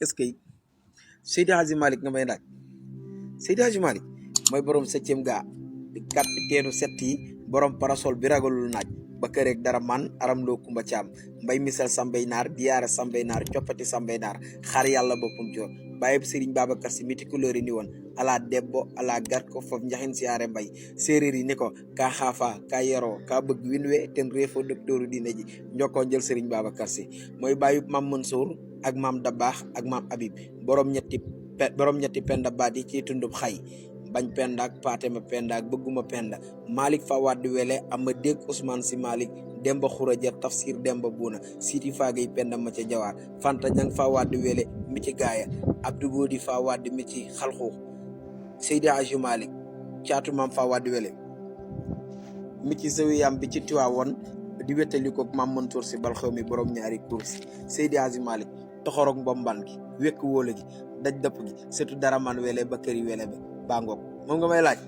est-ce que Seydi Hadji Malick nga may laaj Seydi Hadji Malick mooy borom 7e gaa di kapiteenu 7 yi borom parasol bi ragalul naaj ba këreeg dara man aram loo kumba caam mbay misal sambay naar diyaara sambay naar coppati sambay naar xaar yàlla boppam joor bàyyib Serigne Babacar Sy miti couleur yi ni woon ala debbo ala gar ko foof njaxin siyaare mbay séeréer yi ni ko kaa xaafa kaa yeroo kaa bëgg win we ten réefoo docteuru diine ji njokkoo jël Serigne Babacar Sy mooy bàyyib mam Mansour ak maam Dabaax ak maam Habib borom ñetti penda baat yi ci tundub xay bañ penda ak paatema penda ak bëgguma penda Malick fa waddi wele ama dégg Ousmane Sy Malick demba xuraja tafsir demba buuna siti faagay penda ma ca jawaar fanta ñang fa waddi wele mi ci gaaya Abdou Bodi fa waddi mi ci xalxuux Seydi Hadji Malick caatu maam fa waddi wele mi ci zawiyam bi ci Tiwaawoon di wettali ko maam Mansour Sy bal xew mi borom ñaari kursi Seydi Hadji Malick toxorog mbomban gi wekk wóola gi daj dëpp gi surtout dara man wele ba këri wele ba baa ngoog moom nga may laaj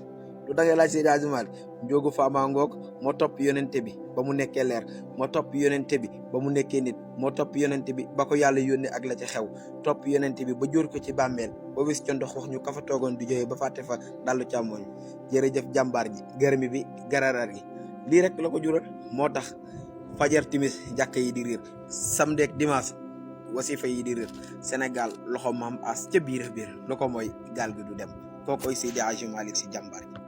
lu dangay laaj Seydi Hadji Malick njóogu faama ngoog moo topp yonente bi ba mu nekkee leer moo topp yonente bi ba mu nekkee nit moo topp yonente bi ba ko yàlla yónni ak la ca xew topp yonente bi ba jóor ko ci bàmmeel ba wis ca ndox wax ñu ka fa toogoon di joxe ba fàtte fa dallu càmmooñ jërëjëf jàmbaar ji gërëmi bi gararar gi lii rek la ko jural moo tax fajar timis jàkk yi di riir samedi ak dimanche wasifa yi di riir Sénégal loxo maam as ca biir lu ko mooy gaal gi du dem koo koy Seydi Hadji Malick Sy jàmbaar ji